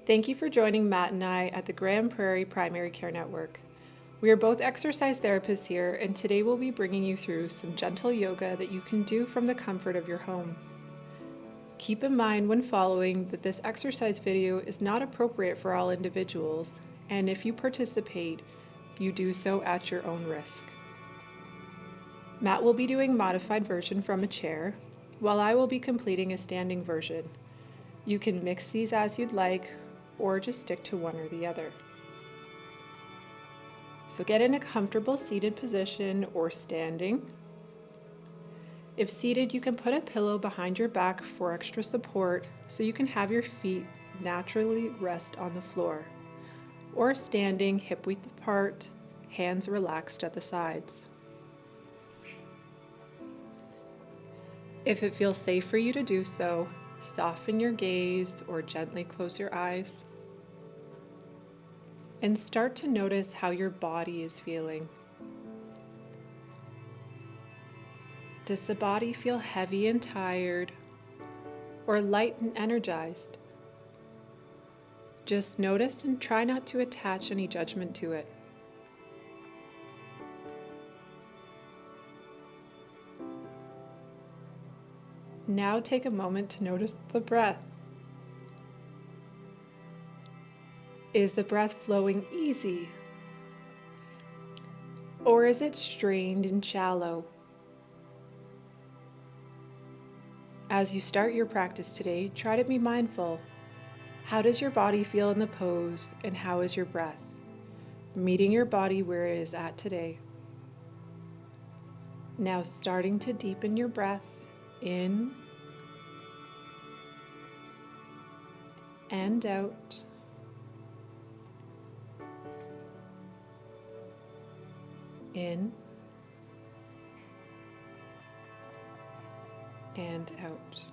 Thank you for joining Matt and I at the Grande Prairie Primary Care Network. We are both exercise therapists here, and today we'll be bringing you through some gentle yoga that you can do from the comfort of your home. Keep in mind when following that this exercise video is not appropriate for all individuals, and if you participate, you do so at your own risk. Matt will be doing modified version from a chair, while I will be completing a standing version. You can mix these as you'd like, or just stick to one or the other. So get in a comfortable seated position or standing. If seated, you can put a pillow behind your back for extra support so you can have your feet naturally rest on the floor. Or standing, hip width apart, hands relaxed at the sides. If it feels safe for you to do so, soften your gaze or gently close your eyes. And start to notice how your body is feeling. Does the body feel heavy and tired, or light and energized? Just notice and try not to attach any judgment to it. Now take a moment to notice the breath. Is the breath flowing easy? Or is it strained and shallow? As you start your practice today, try to be mindful. How does your body feel in the pose, and how is your breath? Meeting your body where it is at today. Now starting to deepen your breath in and out. In and out.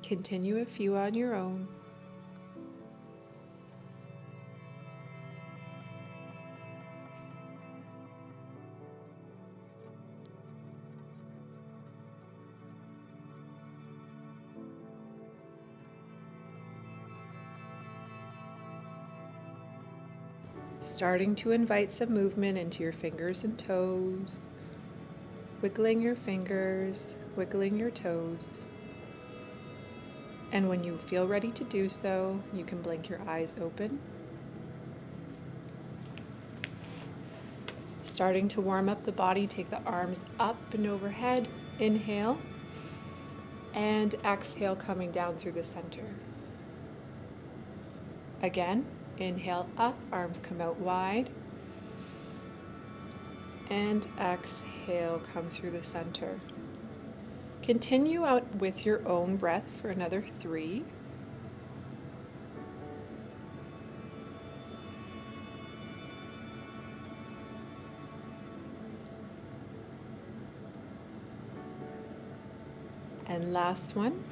Continue a few on your own. Starting to invite some movement into your fingers and toes, wiggling your fingers, wiggling your toes. And when you feel ready to do so, you can blink your eyes open. Starting to warm up the body, take the arms up and overhead. Inhale, and exhale, coming down through the center. Again. Inhale up, arms come out wide, and exhale, come through the center. Continue out with your own breath for another 3. And last one.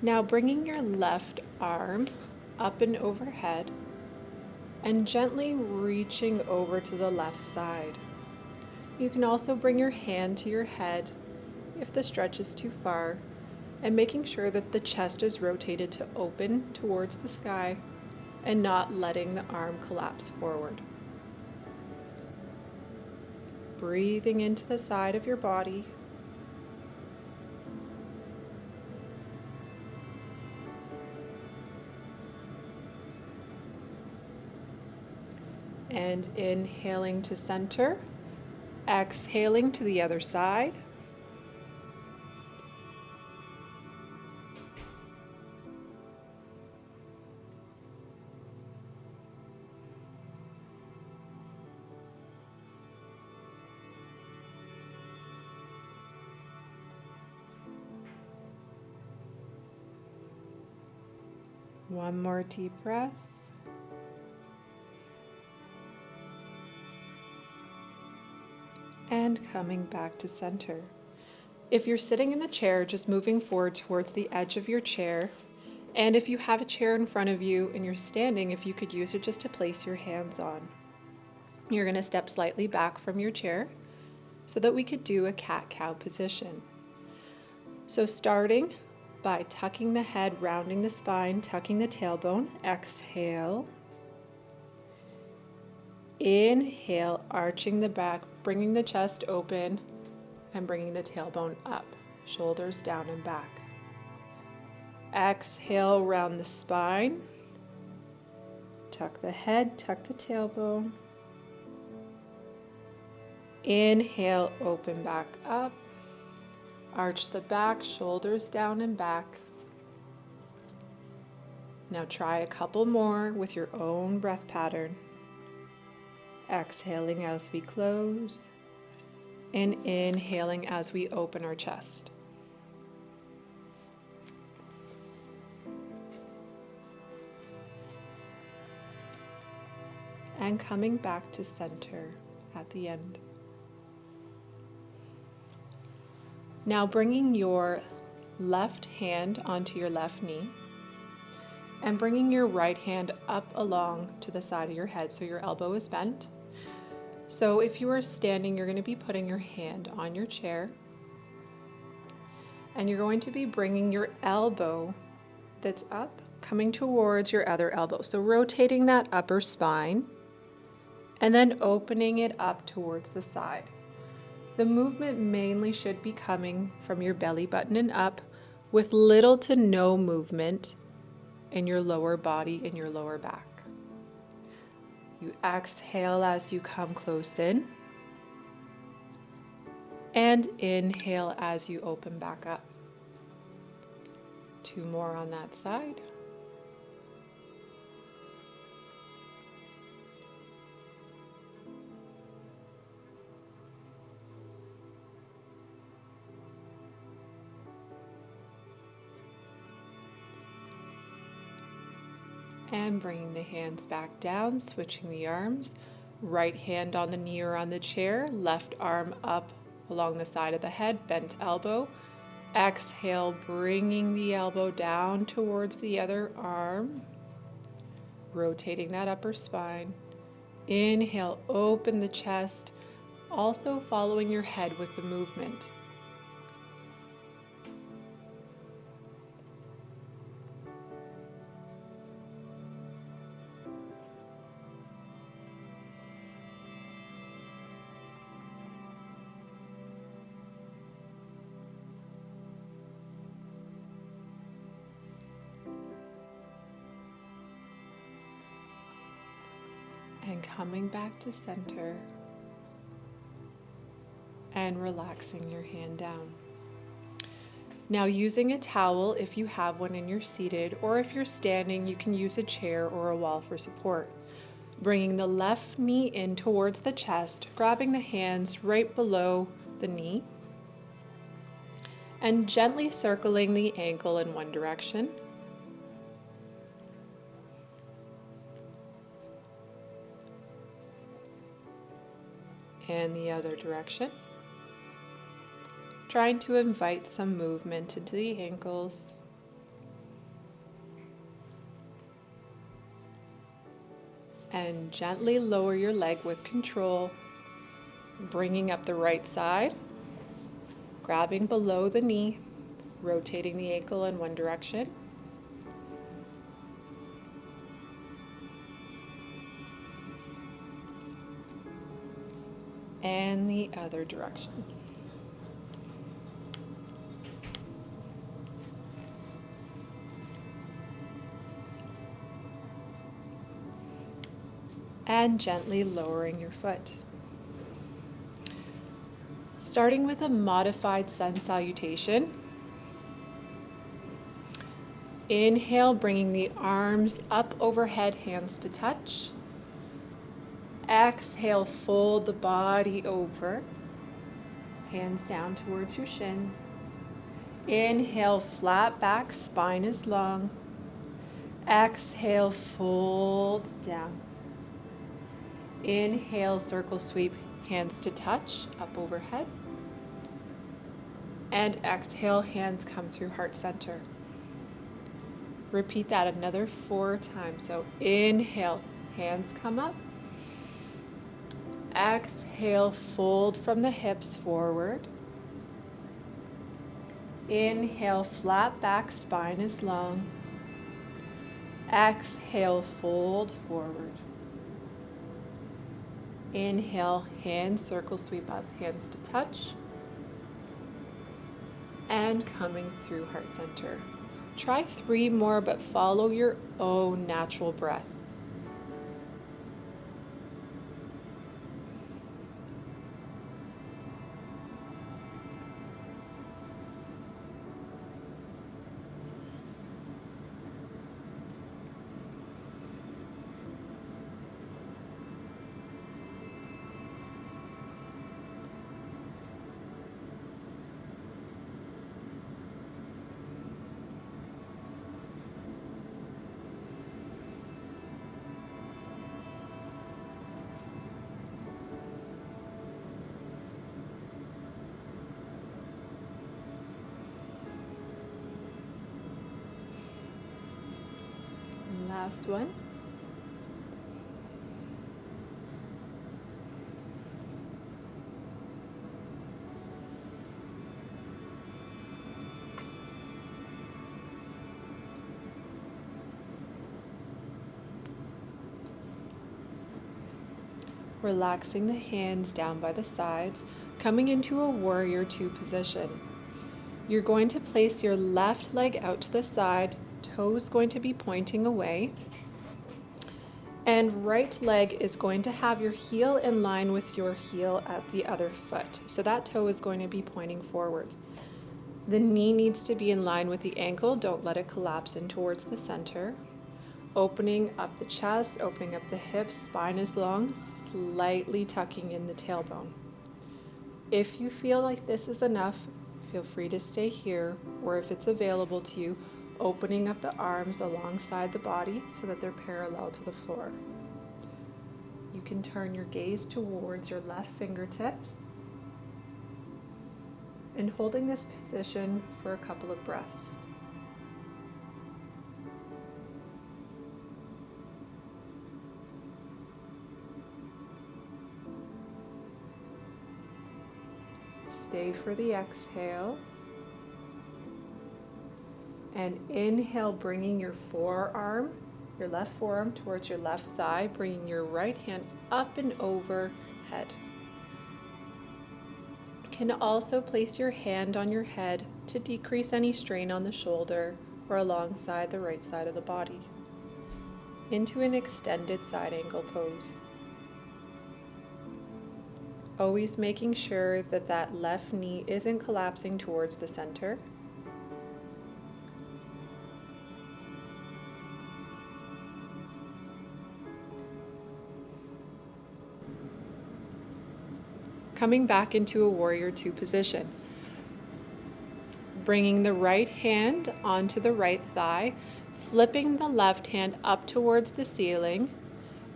Now bringing your left arm up and overhead and gently reaching over to the left side. You can also bring your hand to your head if the stretch is too far, and making sure that the chest is rotated to open towards the sky and not letting the arm collapse forward. Breathing into the side of your body. And inhaling to center, exhaling to the other side. One more deep breath. And coming back to center. If you're sitting in the chair, just moving forward towards the edge of your chair. And if you have a chair in front of you and you're standing, if you could use it just to place your hands on. You're going to step slightly back from your chair so that we could do a cat-cow position. So starting by tucking the head, rounding the spine, tucking the tailbone, exhale. Inhale, arching the back, bringing the chest open and bringing the tailbone up, shoulders down and back. Exhale, round the spine. Tuck the head, tuck the tailbone. Inhale, open back up. Arch the back, shoulders down and back. Now try a couple more with your own breath pattern. Exhaling as we close and inhaling as we open our chest. And coming back to center at the end. Now bringing your left hand onto your left knee and bringing your right hand up along to the side of your head so your elbow is bent. So if you are standing, you're going to be putting your hand on your chair and you're going to be bringing your elbow that's up, coming towards your other elbow. So rotating that upper spine and then opening it up towards the side. The movement mainly should be coming from your belly button and up with little to no movement in your lower body and your lower back. You exhale as you come close in and inhale as you open back up. 2 more on that side. And bringing the hands back down, switching the arms. Right hand on the knee or on the chair, left arm up along the side of the head, bent elbow. Exhale, bringing the elbow down towards the other arm. Rotating that upper spine. Inhale, open the chest, also following your head with the movement. And coming back to center and relaxing your hand down. Now using a towel, if you have one and you're seated, or if you're standing, you can use a chair or a wall for support. Bringing the left knee in towards the chest, grabbing the hands right below the knee, and gently circling the ankle in one direction. And the other direction. Trying to invite some movement into the ankles. And gently lower your leg with control, bringing up the right side, grabbing below the knee, rotating the ankle in one direction. And the other direction. And gently lowering your foot. Starting with a modified sun salutation. Inhale, bringing the arms up overhead, hands to touch. Exhale, fold the body over, hands down towards your shins. Inhale, flat back, spine is long. Exhale, fold down. Inhale, circle sweep, hands to touch, up overhead. And exhale, hands come through heart center. Repeat that another 4 times. So inhale, hands come up. Exhale, fold from the hips forward. Inhale, flat back, spine is long. Exhale, fold forward. Inhale, hands circle sweep up, hands to touch. And coming through heart center. Try 3 more, but follow your own natural breath. Last one. Relaxing the hands down by the sides, coming into a warrior 2 position. You're going to place your left leg out to the side, toes going to be pointing away, and right leg is going to have your heel in line with your heel at the other foot. So that toe is going to be pointing forwards. The knee needs to be in line with the ankle. Don't let it collapse in towards the center. Opening up the chest, opening up the hips, spine is long, slightly tucking in the tailbone. If you feel like this is enough, feel free to stay here, or if it's available to you, opening up the arms alongside the body so that they're parallel to the floor. You can turn your gaze towards your left fingertips and holding this position for a couple of breaths. Stay for the exhale. And inhale, bringing your forearm, your left forearm towards your left thigh, bringing your right hand up and overhead. You can also place your hand on your head to decrease any strain on the shoulder or alongside the right side of the body. Into an extended side angle pose. Always making sure that that left knee isn't collapsing towards the center. Coming back into a warrior 2 position. Bringing the right hand onto the right thigh, flipping the left hand up towards the ceiling,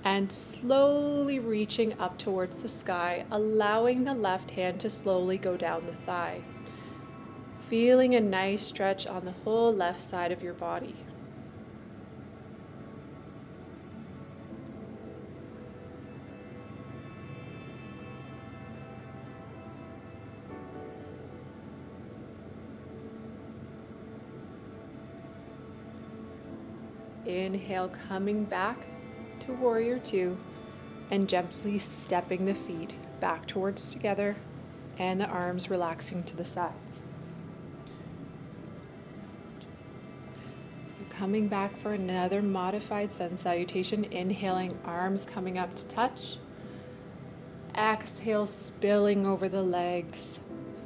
and slowly reaching up towards the sky, allowing the left hand to slowly go down the thigh. Feeling a nice stretch on the whole left side of your body. Inhale, coming back to warrior 2 and gently stepping the feet back towards together and the arms relaxing to the sides. So coming back for another modified sun salutation, inhaling, arms coming up to touch. Exhale, spilling over the legs,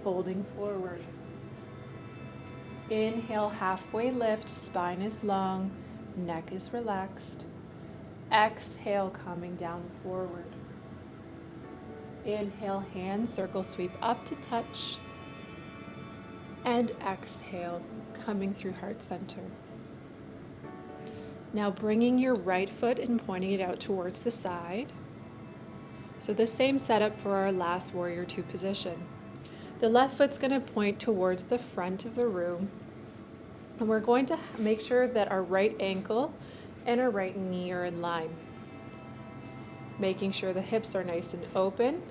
folding forward. Inhale, halfway lift, spine is long, neck is relaxed. Exhale, coming down forward. Inhale, hand circle sweep up to touch. And exhale, coming through heart center. Now bringing your right foot and pointing it out towards the side. So the same setup for our last warrior 2 position. The left foot's going to point towards the front of the room. And we're going to make sure that our right ankle and our right knee are in line. making sure the hips are nice and open,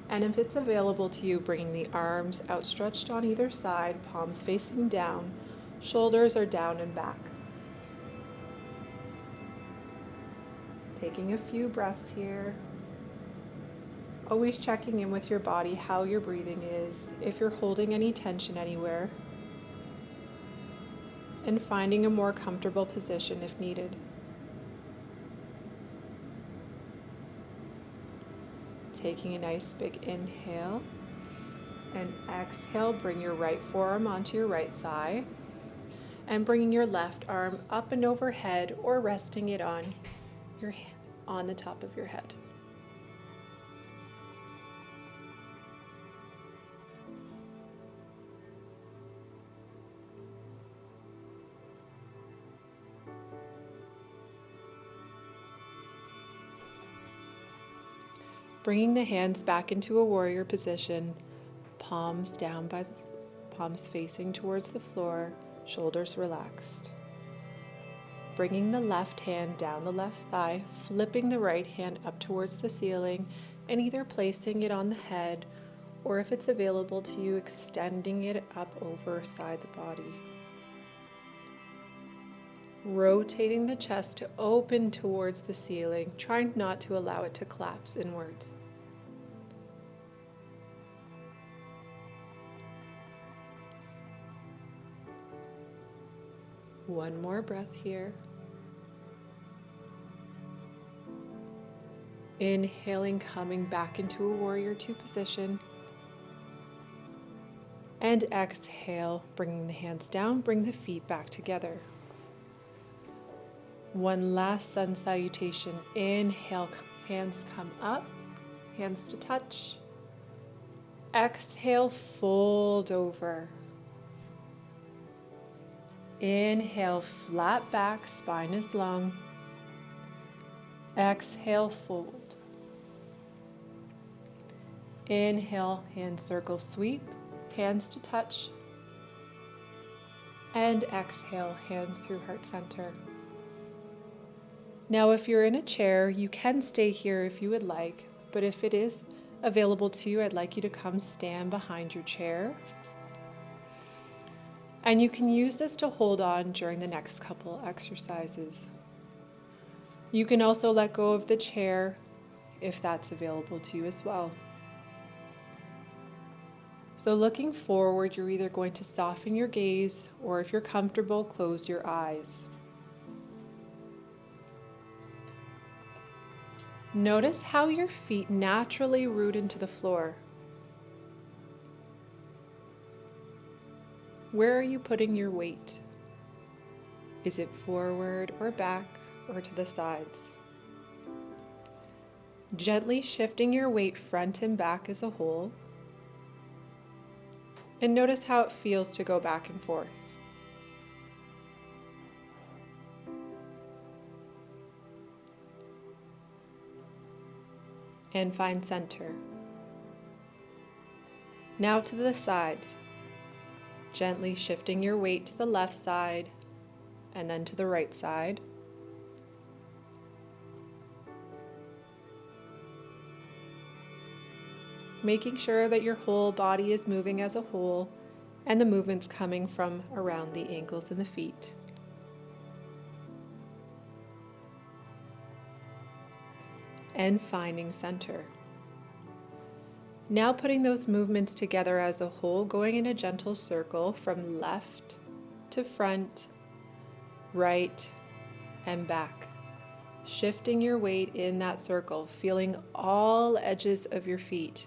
and if it's available to you, bringing the arms outstretched on either side, palms facing down, shoulders are down and back. Taking a few breaths here. Always checking in with your body, how your breathing is, if you're holding any tension anywhere, and finding a more comfortable position if needed. Taking a nice big inhale, and exhale, bring your right forearm onto your right thigh, and bringing your left arm up and overhead or resting it on the top of your head. Bringing the hands back into a warrior position, palms down palms facing towards the floor, shoulders relaxed. Bringing the left hand down the left thigh, flipping the right hand up towards the ceiling, and either placing it on the head, or if it's available to you, extending it up over side the body. Rotating the chest to open towards the ceiling, trying not to allow it to collapse inwards. One more breath here. Inhaling, coming back into a warrior two position. And exhale, bringing the hands down, bring the feet back together. One last sun salutation. Inhale, hands come up, hands to touch. Exhale, fold over. Inhale, flat back, spine is long. Exhale, fold. Inhale, hand circle sweep, hands to touch. And exhale, hands through heart center. Now, if you're in a chair, you can stay here if you would like, but if it is available to you, I'd like you to come stand behind your chair. And you can use this to hold on during the next couple exercises. You can also let go of the chair if that's available to you as well. So looking forward, you're either going to soften your gaze, or if you're comfortable, close your eyes. Notice how your feet naturally root into the floor. Where are you putting your weight? Is it forward or back or to the sides? Gently shifting your weight front and back as a whole. And notice how it feels to go back and forth. And find center. Now to the sides. Gently shifting your weight to the left side and then to the right side. Making sure that your whole body is moving as a whole and the movement's coming from around the ankles and the feet. And finding center. Now putting those movements together as a whole, going in a gentle circle from left to front, right, and back. Shifting your weight in that circle, feeling all edges of your feet.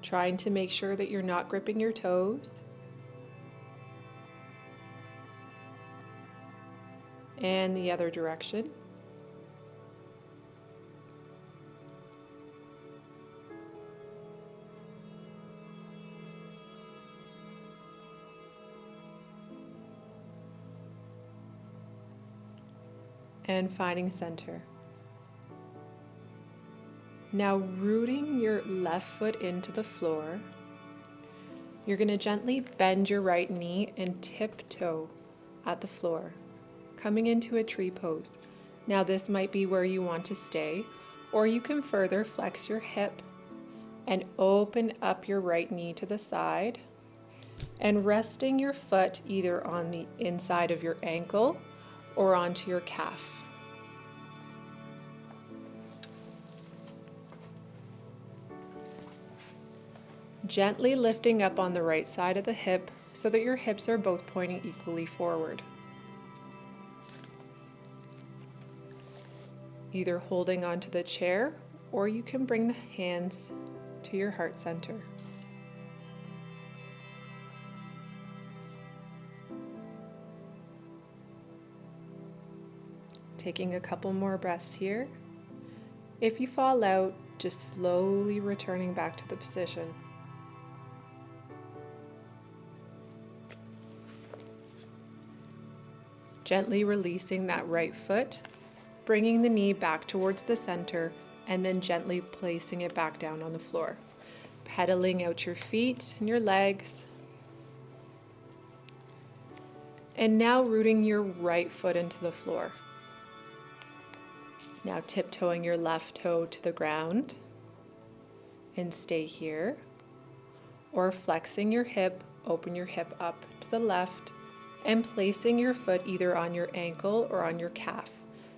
Trying to make sure that you're not gripping your toes. And the other direction. And finding center. Now rooting your left foot into the floor, you're going to gently bend your right knee and tiptoe at the floor, coming into a tree pose. Now this might be where you want to stay, Or you can further flex your hip and open up your right knee to the side and resting your foot either on the inside of your ankle or onto your calf. Gently lifting up on the right side of the hip so that your hips are both pointing equally forward. Either holding onto the chair, or you can bring the hands to your heart center. Taking a couple more breaths here. If you fall out, just slowly returning back to the position. Gently releasing that right foot, bringing the knee back towards the center, and then gently placing it back down on the floor. Pedaling out your feet and your legs. And now rooting your right foot into the floor. Now tiptoeing your left toe to the ground and stay here. Or flexing your hip, open your hip up to the left and placing your foot either on your ankle or on your calf,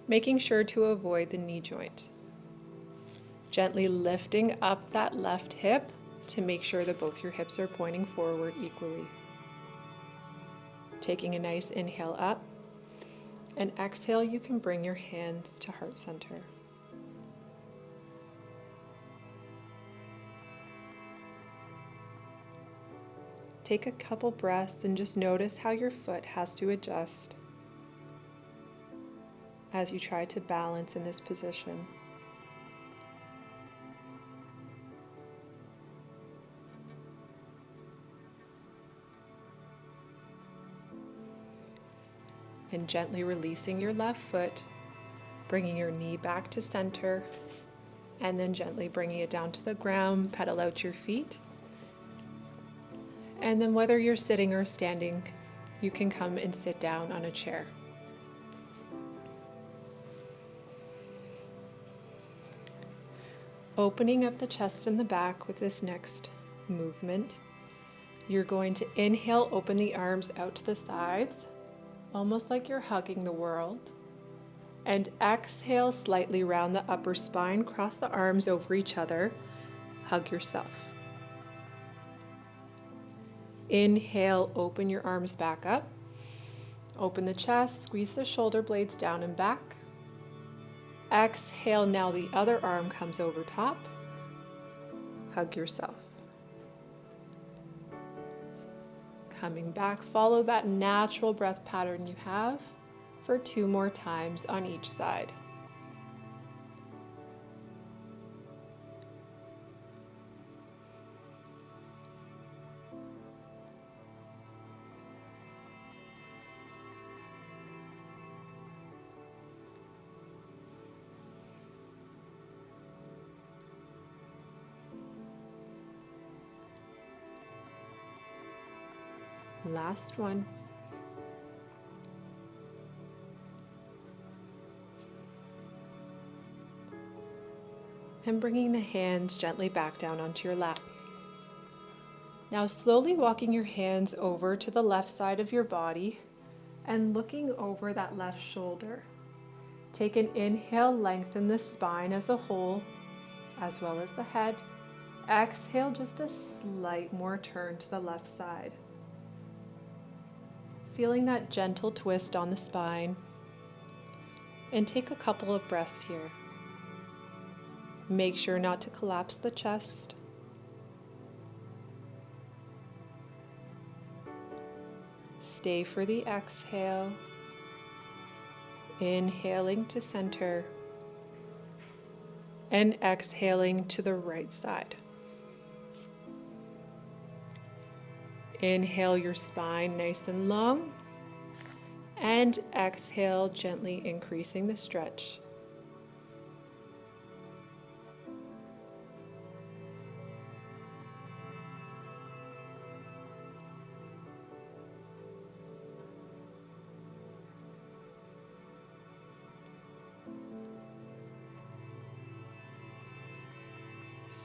making sure to avoid the knee joint. Gently lifting up that left hip to make sure that both your hips are pointing forward equally. Taking a nice inhale up, and exhale, you can bring your hands to heart center. Take a couple breaths and just notice how your foot has to adjust as you try to balance in this position. And gently releasing your left foot, bringing your knee back to center, and then gently bringing it down to the ground, pedal out your feet. And then whether you're sitting or standing, you can come and sit down on a chair. Opening up the chest and the back with this next movement. You're going to inhale, open the arms out to the sides, almost like you're hugging the world. And exhale, slightly round the upper spine, cross the arms over each other, hug yourself. Inhale, open your arms back up. Open the chest, squeeze the shoulder blades down and back. Exhale, now the other arm comes over top. Hug yourself. Coming back, follow that natural breath pattern you have for 2 more times on each side. Last one. And bringing the hands gently back down onto your lap. Now slowly walking your hands over to the left side of your body and looking over that left shoulder. Take an inhale, lengthen the spine as a whole, as well as the head. Exhale, just a slight more turn to the left side. Feeling that gentle twist on the spine. And take a couple of breaths here. Make sure not to collapse the chest. Stay for the exhale. Inhaling to center. And exhaling to the right side. Inhale your spine nice and long, and exhale, gently increasing the stretch.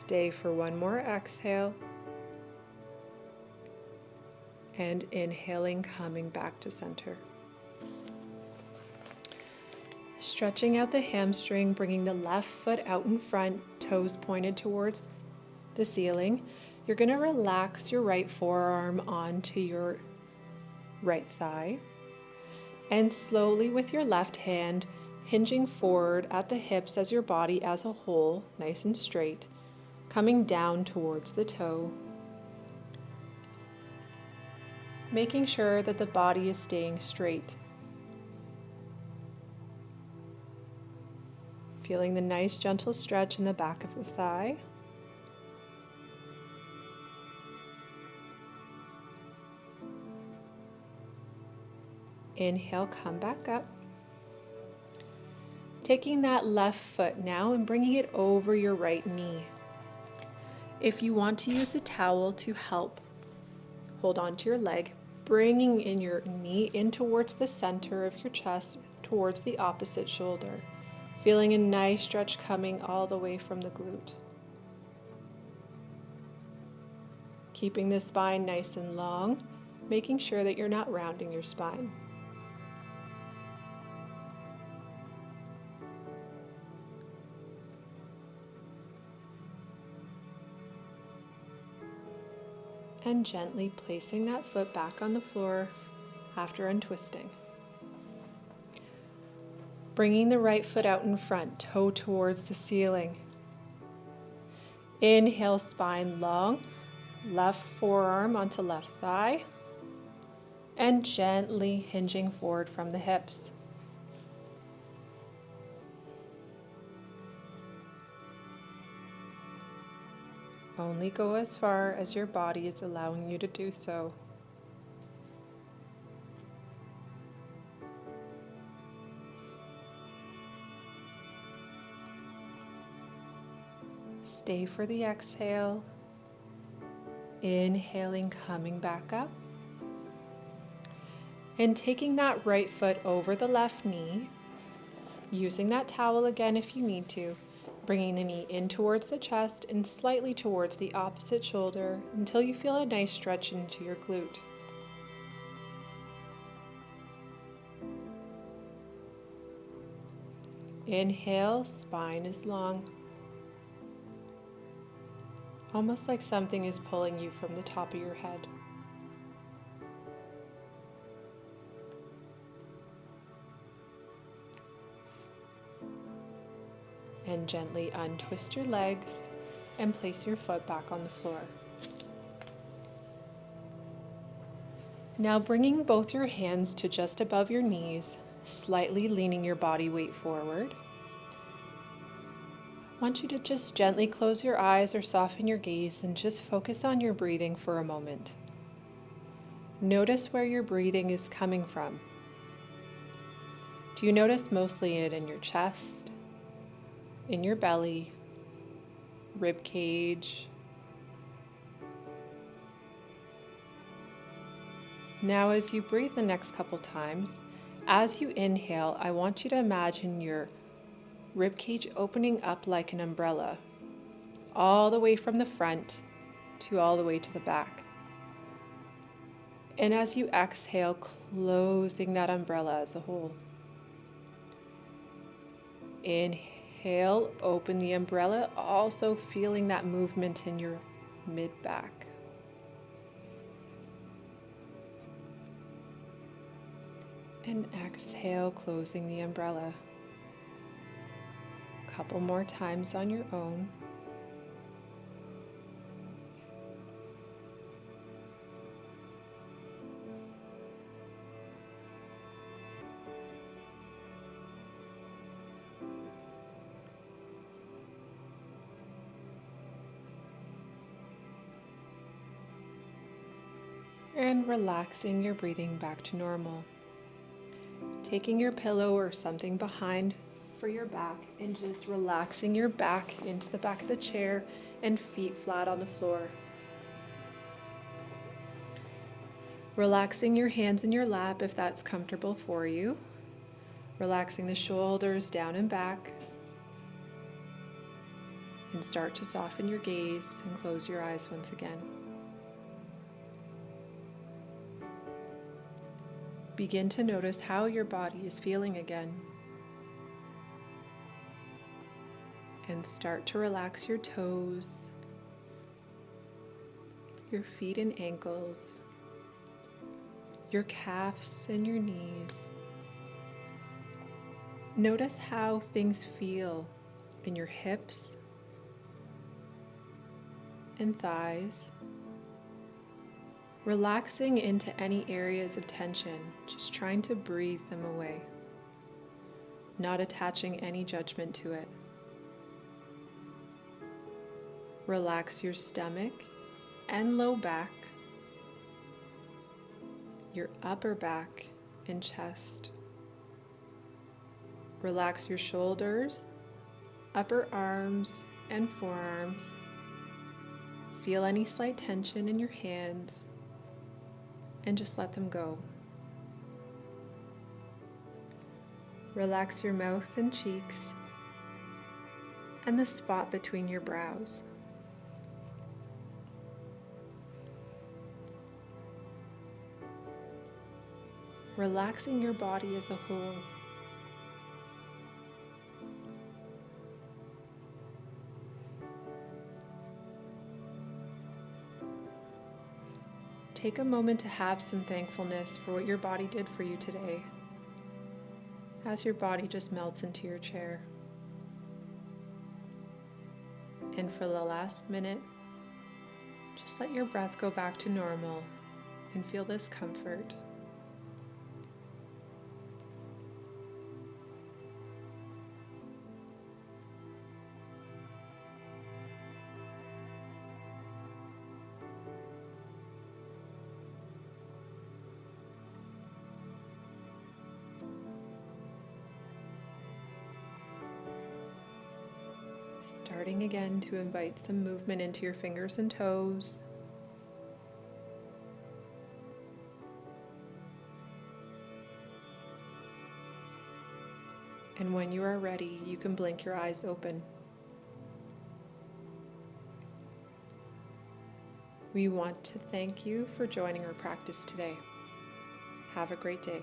Stay for one more exhale. And inhaling, coming back to center. Stretching out the hamstring, bringing the left foot out in front, toes pointed towards the ceiling. You're going to relax your right forearm onto your right thigh. And slowly with your left hand, hinging forward at the hips as your body as a whole, nice and straight, coming down towards the toe. Making sure that the body is staying straight. Feeling the nice gentle stretch in the back of the thigh. Inhale, come back up. Taking that left foot now and bringing it over your right knee. If you want to use a towel to help hold on to your leg, bringing in your knee in towards the center of your chest, towards the opposite shoulder. Feeling a nice stretch coming all the way from the glute. Keeping the spine nice and long, making sure that you're not rounding your spine. And gently placing that foot back on the floor after untwisting. Bringing the right foot out in front, toe towards the ceiling. Inhale, spine long, left forearm onto left thigh, and gently hinging forward from the hips. Only go as far as your body is allowing you to do so. Stay for the exhale. Inhaling, coming back up. And taking that right foot over the left knee, using that towel again if you need to, bringing the knee in towards the chest and slightly towards the opposite shoulder until you feel a nice stretch into your glute. Inhale, spine is long. Almost like something is pulling you from the top of your head. And gently untwist your legs and place your foot back on the floor. Now bringing both your hands to just above your knees, slightly leaning your body weight forward. I want you to just gently close your eyes or soften your gaze and just focus on your breathing for a moment. Notice where your breathing is coming from. Do you notice mostly it in your chest, in your belly, rib cage? Now as you breathe the next couple times, as you inhale, I want you to imagine your rib cage opening up like an umbrella, all the way from the front to all the way to the back. And as you exhale, closing that umbrella as a whole. Inhale, open the umbrella, also feeling that movement in your mid-back. And exhale, closing the umbrella. Couple more times on your own. And relaxing your breathing back to normal. Taking your pillow or something behind for your back and just relaxing your back into the back of the chair and feet flat on the floor. Relaxing your hands in your lap if that's comfortable for you. Relaxing the shoulders down and back. And start to soften your gaze and close your eyes once again. Begin to notice how your body is feeling again. And start to relax your toes, your feet and ankles, your calves and your knees. Notice how things feel in your hips and thighs, relaxing into any areas of tension, just trying to breathe them away, not attaching any judgment to it. Relax your stomach and low back, your upper back and chest. Relax your shoulders, upper arms and forearms. Feel any slight tension in your hands and just let them go. Relax your mouth and cheeks and the spot between your brows. Relaxing your body as a whole. Take a moment to have some thankfulness for what your body did for you today, as your body just melts into your chair. And for the last minute, just let your breath go back to normal and feel this comfort. Starting again to invite some movement into your fingers and toes. And when you are ready, you can blink your eyes open. We want to thank you for joining our practice today. Have a great day.